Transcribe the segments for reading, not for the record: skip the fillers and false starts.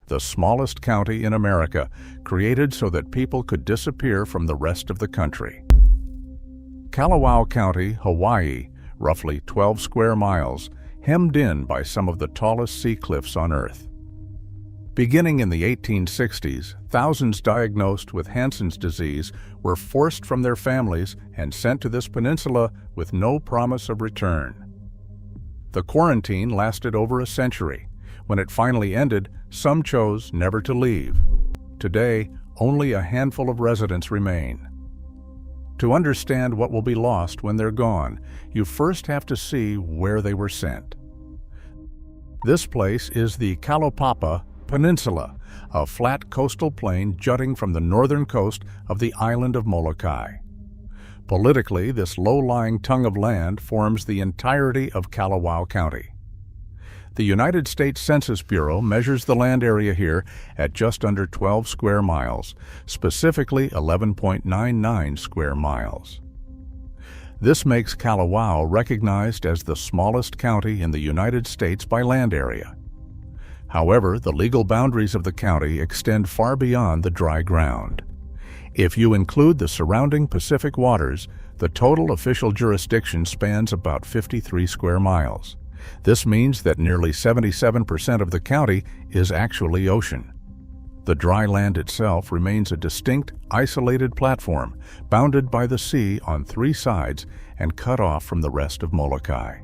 the smallest county in America, created so that people could disappear from the rest of the country. Kalawao County, Hawaii, roughly 12 square miles, hemmed in by some of the tallest sea cliffs on Earth. Beginning in the 1860s, thousands diagnosed with Hansen's disease were forced from their families and sent to this peninsula with no promise of return. The quarantine lasted over a century. When it finally ended, some chose never to leave. Today, only a handful of residents remain. To understand what will be lost when they're gone, you first have to see where they were sent. This place is the Kalaupapa Peninsula, a flat coastal plain jutting from the northern coast of the island of Molokai. Politically, this low-lying tongue of land forms the entirety of Kalawao County. The United States Census Bureau measures the land area here at just under 12 square miles, specifically 11.99 square miles. This makes Kalawao recognized as the smallest county in the United States by land area. However, the legal boundaries of the county extend far beyond the dry ground. If you include the surrounding Pacific waters, the total official jurisdiction spans about 53 square miles. This means that nearly 77% of the county is actually ocean. The dry land itself remains a distinct, isolated platform, bounded by the sea on 3 sides and cut off from the rest of Molokai.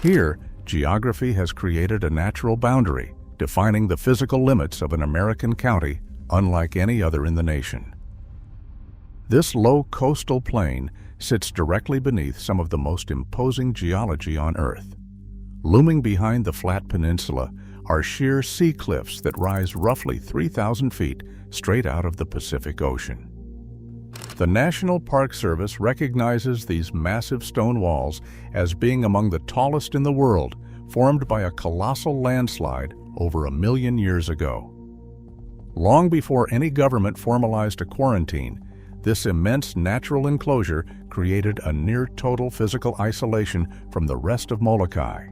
Here, geography has created a natural boundary, defining the physical limits of an American county unlike any other in the nation. This low coastal plain sits directly beneath some of the most imposing geology on Earth. Looming behind the flat peninsula are sheer sea cliffs that rise roughly 3,000 feet straight out of the Pacific Ocean. The National Park Service recognizes these massive stone walls as being among the tallest in the world, formed by a colossal landslide over 1 million years ago. Long before any government formalized a quarantine, this immense natural enclosure created a near-total physical isolation from the rest of Molokai.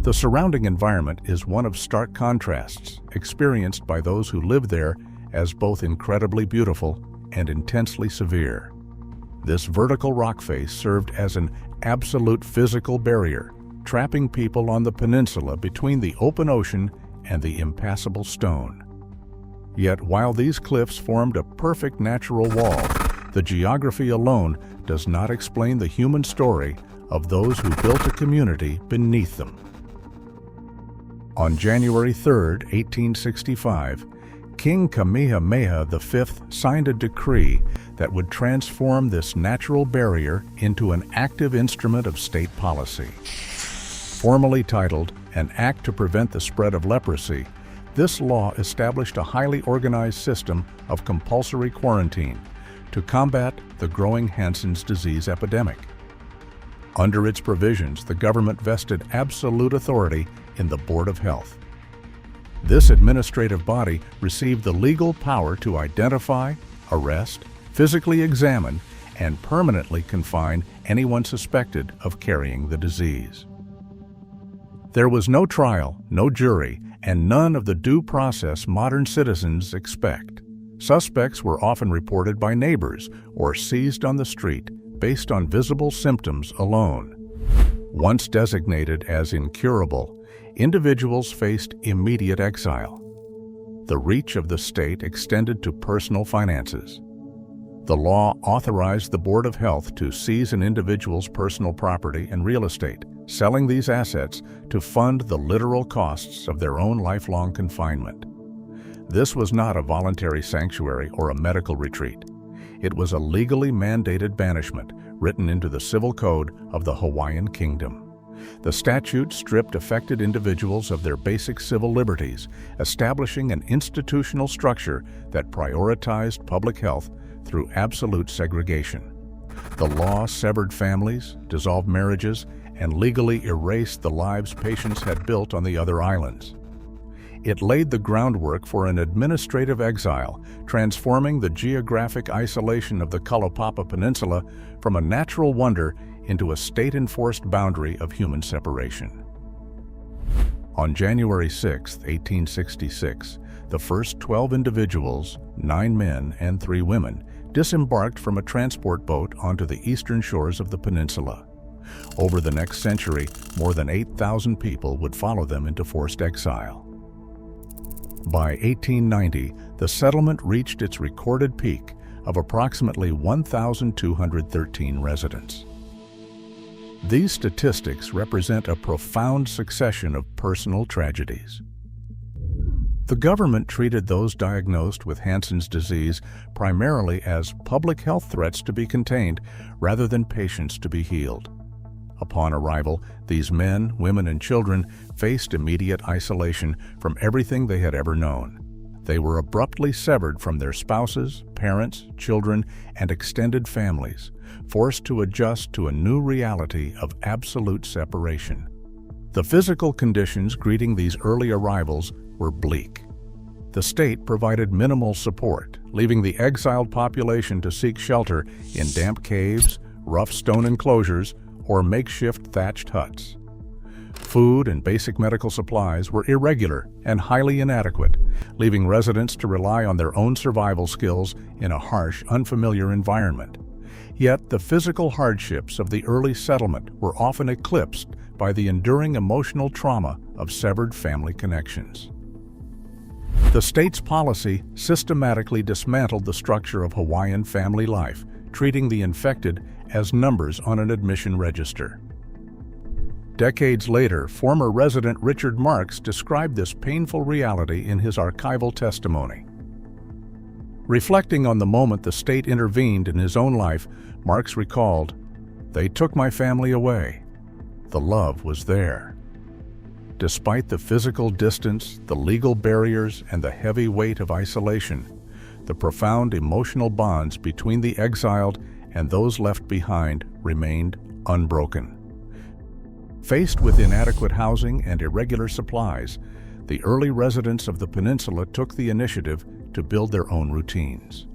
The surrounding environment is one of stark contrasts, experienced by those who live there as both incredibly beautiful and intensely severe. This vertical rock face served as an absolute physical barrier, trapping people on the peninsula between the open ocean and the impassable stone. Yet while these cliffs formed a perfect natural wall, the geography alone does not explain the human story of those who built a community beneath them. On January 3, 1865, King Kamehameha V signed a decree that would transform this natural barrier into an active instrument of state policy. Formally titled An Act to Prevent the Spread of Leprosy, this law established a highly organized system of compulsory quarantine to combat the growing Hansen's disease epidemic. Under its provisions, the government vested absolute authority in the Board of Health. This administrative body received the legal power to identify, arrest, physically examine, and permanently confine anyone suspected of carrying the disease. There was no trial, no jury, and none of the due process modern citizens expect. Suspects were often reported by neighbors or seized on the street based on visible symptoms alone. Once designated as incurable, individuals faced immediate exile. The reach of the state extended to personal finances. The law authorized the Board of Health to seize an individual's personal property and real estate, selling these assets to fund the literal costs of their own lifelong confinement. This was not a voluntary sanctuary or a medical retreat. It was a legally mandated banishment written into the civil code of the Hawaiian Kingdom. The statute stripped affected individuals of their basic civil liberties, establishing an institutional structure that prioritized public health through absolute segregation. The law severed families, dissolved marriages, and legally erased the lives patients had built on the other islands. It laid the groundwork for an administrative exile, transforming the geographic isolation of the Kalaupapa Peninsula from a natural wonder into a state-enforced boundary of human separation. On January 6, 1866, the first 12 individuals, 9 men and 3 women, disembarked from a transport boat onto the eastern shores of the peninsula. Over the next century, more than 8,000 people would follow them into forced exile. By 1890, the settlement reached its recorded peak of approximately 1,213 residents. These statistics represent a profound succession of personal tragedies. The government treated those diagnosed with Hansen's disease primarily as public health threats to be contained rather than patients to be healed. Upon arrival, these men, women, and children faced immediate isolation from everything they had ever known. They were abruptly severed from their spouses, parents, children, and extended families, forced to adjust to a new reality of absolute separation. The physical conditions greeting these early arrivals were bleak. The state provided minimal support, leaving the exiled population to seek shelter in damp caves, rough stone enclosures, or makeshift thatched huts. Food and basic medical supplies were irregular and highly inadequate, leaving residents to rely on their own survival skills in a harsh, unfamiliar environment. Yet the physical hardships of the early settlement were often eclipsed by the enduring emotional trauma of severed family connections. The state's policy systematically dismantled the structure of Hawaiian family life, treating the infected as numbers on an admission register. Decades later, former resident Richard Marks described this painful reality in his archival testimony. Reflecting on the moment the state intervened in his own life, Marks recalled, "They took my family away. The love was there." Despite the physical distance, the legal barriers, and the heavy weight of isolation, the profound emotional bonds between the exiled and those left behind remained unbroken. Faced with inadequate housing and irregular supplies, the early residents of the peninsula took the initiative to build their own routines.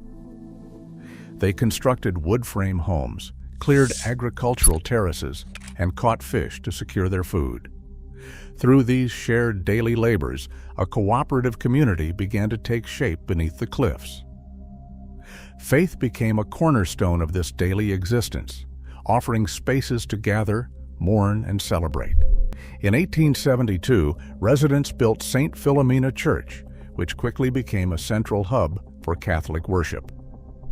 They constructed wood frame homes, cleared agricultural terraces, and caught fish to secure their food. Through these shared daily labors, a cooperative community began to take shape beneath the cliffs. Faith became a cornerstone of this daily existence, offering spaces to gather, mourn, and celebrate. In 1872, residents built St. Philomena Church, which quickly became a central hub for Catholic worship.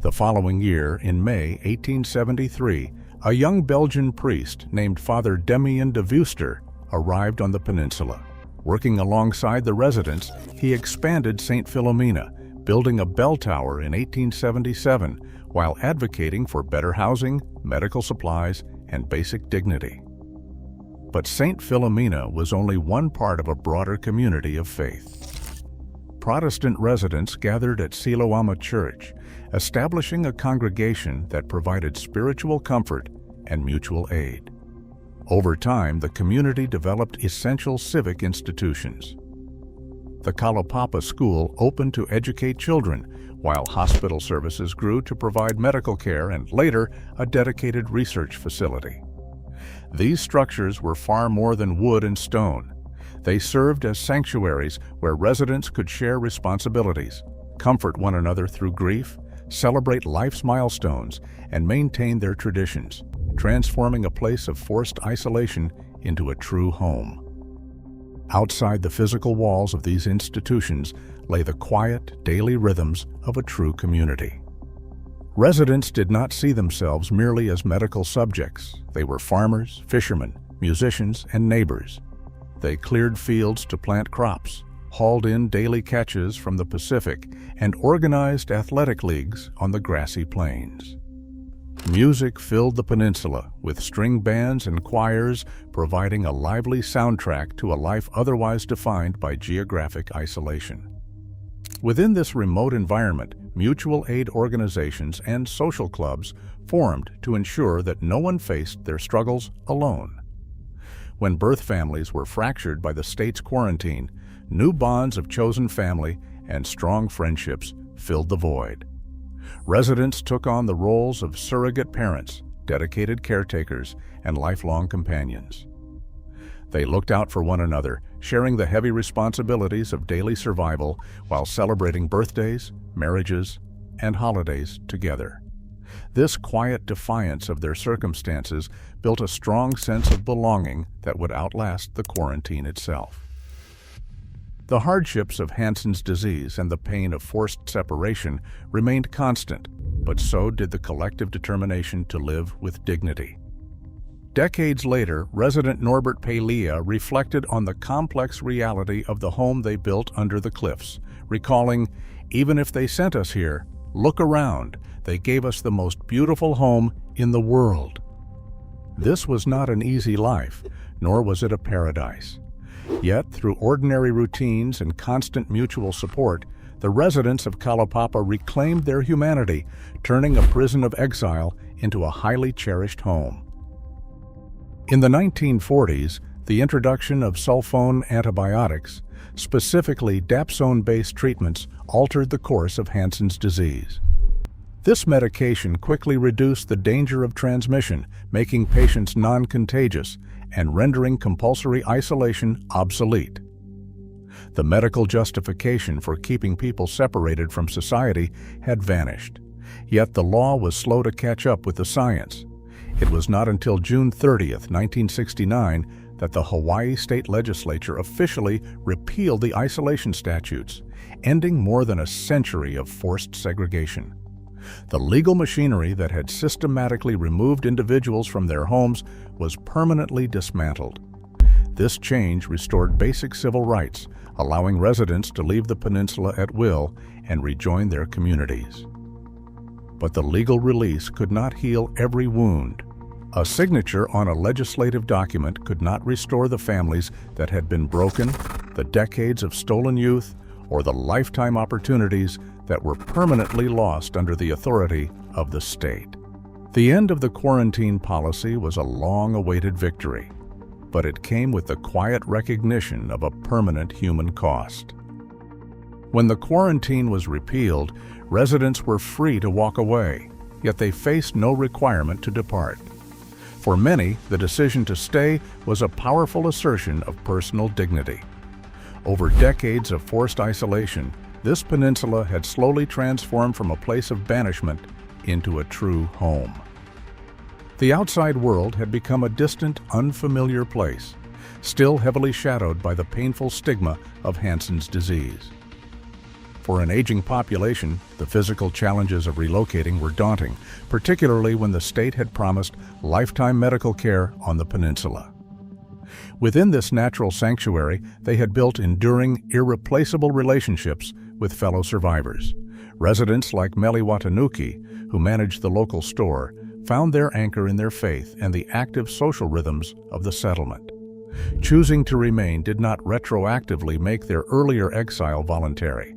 The following year, in May 1873, a young Belgian priest named Father Demian de Veuster arrived on the peninsula. Working alongside the residents, he expanded St. Philomena, building a bell tower in 1877 while advocating for better housing, medical supplies, and basic dignity. But St. Philomena was only one part of a broader community of faith. Protestant residents gathered at Siloama Church, establishing a congregation that provided spiritual comfort and mutual aid. Over time, the community developed essential civic institutions. The Kalapapa School opened to educate children, while hospital services grew to provide medical care and later a dedicated research facility. These structures were far more than wood and stone. They served as sanctuaries where residents could share responsibilities, comfort one another through grief, celebrate life's milestones, and maintain their traditions, transforming a place of forced isolation into a true home. Outside the physical walls of these institutions lay the quiet, daily rhythms of a true community. Residents did not see themselves merely as medical subjects. They were farmers, fishermen, musicians, and neighbors. They cleared fields to plant crops, hauled in daily catches from the Pacific, and organized athletic leagues on the grassy plains. Music filled the peninsula, with string bands and choirs providing a lively soundtrack to a life otherwise defined by geographic isolation. Within this remote environment, mutual aid organizations and social clubs formed to ensure that no one faced their struggles alone. When birth families were fractured by the state's quarantine, new bonds of chosen family and strong friendships filled the void. Residents took on the roles of surrogate parents, dedicated caretakers, and lifelong companions. They looked out for one another, sharing the heavy responsibilities of daily survival while celebrating birthdays, marriages, and holidays together. This quiet defiance of their circumstances built a strong sense of belonging that would outlast the quarantine itself. The hardships of Hansen's disease and the pain of forced separation remained constant, but so did the collective determination to live with dignity. Decades later, resident Norbert Pelia reflected on the complex reality of the home they built under the cliffs, recalling, "Even if they sent us here, look around, they gave us the most beautiful home in the world." This was not an easy life, nor was it a paradise. Yet, through ordinary routines and constant mutual support, the residents of Kalaupapa reclaimed their humanity, turning a prison of exile into a highly cherished home. In the 1940s, the introduction of sulfone antibiotics, specifically dapsone-based treatments, altered the course of Hansen's disease. This medication quickly reduced the danger of transmission, making patients non-contagious and rendering compulsory isolation obsolete. The medical justification for keeping people separated from society had vanished, yet the law was slow to catch up with the science. It was not until June 30th, 1969, that the Hawaii state legislature officially repealed the isolation statutes, ending more than a century of forced segregation. The legal machinery that had systematically removed individuals from their homes was permanently dismantled. This change restored basic civil rights, allowing residents to leave the peninsula at will and rejoin their communities. But the legal release could not heal every wound. A signature on a legislative document could not restore the families that had been broken, the decades of stolen youth, or the lifetime opportunities that were permanently lost under the authority of the state. The end of the quarantine policy was a long-awaited victory, but it came with the quiet recognition of a permanent human cost. When the quarantine was repealed, residents were free to walk away, yet they faced no requirement to depart. For many, the decision to stay was a powerful assertion of personal dignity. Over decades of forced isolation, this peninsula had slowly transformed from a place of banishment into a true home. The outside world had become a distant, unfamiliar place, still heavily shadowed by the painful stigma of Hansen's disease. For an aging population, the physical challenges of relocating were daunting, particularly when the state had promised lifetime medical care on the peninsula. Within this natural sanctuary, they had built enduring, irreplaceable relationships with fellow survivors. Residents like Meli Watanuki, who managed the local store, found their anchor in their faith and the active social rhythms of the settlement. Choosing to remain did not retroactively make their earlier exile voluntary,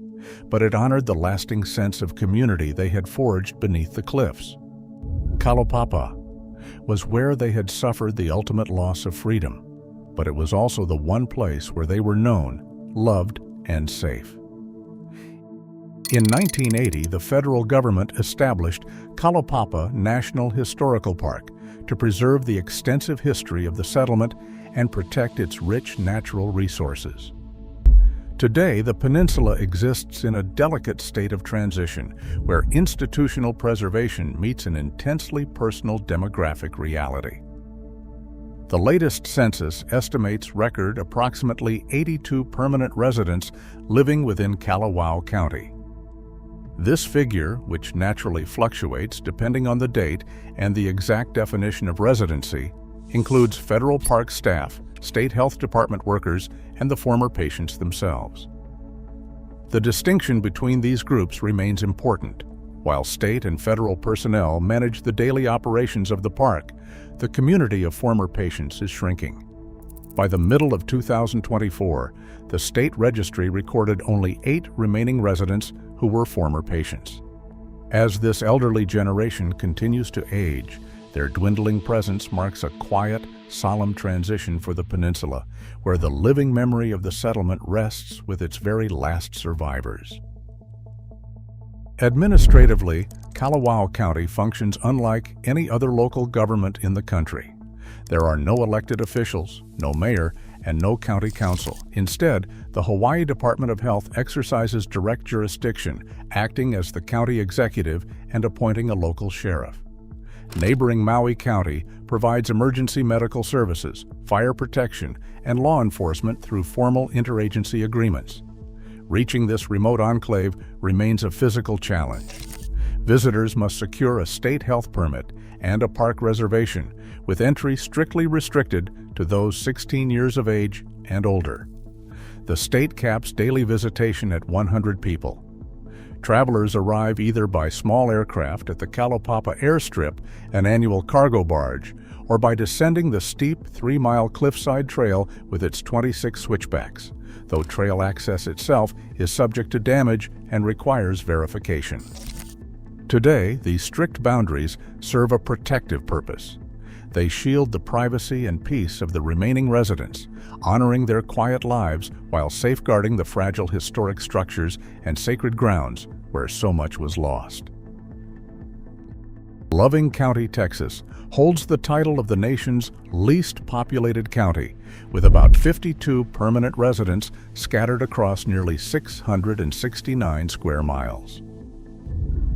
but it honored the lasting sense of community they had forged beneath the cliffs. Kalaupapa was where they had suffered the ultimate loss of freedom, but it was also the one place where they were known, loved, and safe. In 1980, the federal government established Kalaupapa National Historical Park to preserve the extensive history of the settlement and protect its rich natural resources. Today, the peninsula exists in a delicate state of transition, where institutional preservation meets an intensely personal demographic reality. The latest census estimates record approximately 82 permanent residents living within Kalawao County. This figure, which naturally fluctuates depending on the date and the exact definition of residency, includes federal park staff, state health department workers, and the former patients themselves. The distinction between these groups remains important. While state and federal personnel manage the daily operations of the park, the community of former patients is shrinking. By the middle of 2024, the state registry recorded only 8 remaining residents who were former patients. As this elderly generation continues to age, their dwindling presence marks a quiet, solemn transition for the peninsula, where the living memory of the settlement rests with its very last survivors. Administratively, Kalawao County functions unlike any other local government in the country. There are no elected officials, no mayor, and no county council. Instead, the Hawaii Department of Health exercises direct jurisdiction, acting as the county executive and appointing a local sheriff. Neighboring Maui County provides emergency medical services, fire protection, and law enforcement through formal interagency agreements. Reaching this remote enclave remains a physical challenge. Visitors must secure a state health permit and a park reservation, with entry strictly restricted to those 16 years of age and older. The state caps daily visitation at 100 people. Travelers arrive either by small aircraft at the Kalaupapa airstrip, an annual cargo barge, or by descending the steep 3-mile cliffside trail with its 26 switchbacks, though trail access itself is subject to damage and requires verification. Today, these strict boundaries serve a protective purpose. They shield the privacy and peace of the remaining residents, honoring their quiet lives while safeguarding the fragile historic structures and sacred grounds where so much was lost. Loving County, Texas, holds the title of the nation's least populated county, with about 52 permanent residents scattered across nearly 669 square miles.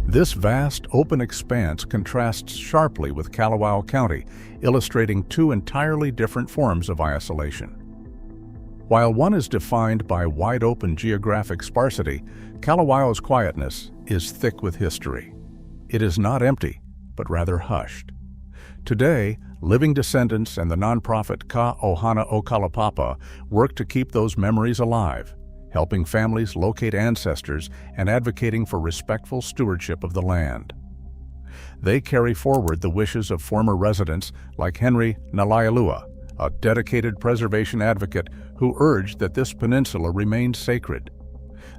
This vast, open expanse contrasts sharply with Kalawao County, illustrating two entirely different forms of isolation. While one is defined by wide-open geographic sparsity, Kalawao's quietness is thick with history. It is not empty, but rather hushed. Today, living descendants and the nonprofit Ka Ohana o Kalaupapa work to keep those memories alive, helping families locate ancestors and advocating for respectful stewardship of the land. They carry forward the wishes of former residents like Henry Nalaialua, a dedicated preservation advocate who urged that this peninsula remain sacred.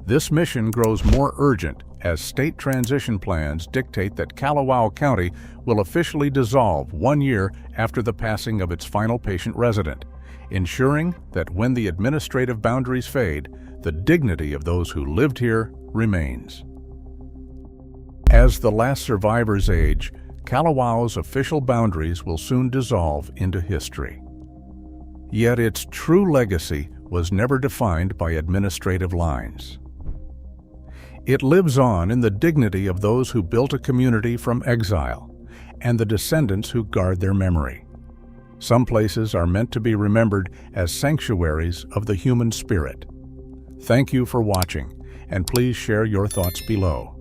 This mission grows more urgent as state transition plans dictate that Kalawao County will officially dissolve 1 year after the passing of its final patient resident, ensuring that when the administrative boundaries fade, the dignity of those who lived here remains. As the last survivors age, Kalawao's official boundaries will soon dissolve into history. Yet its true legacy was never defined by administrative lines. It lives on in the dignity of those who built a community from exile and the descendants who guard their memory. Some places are meant to be remembered as sanctuaries of the human spirit. Thank you for watching, and please share your thoughts below.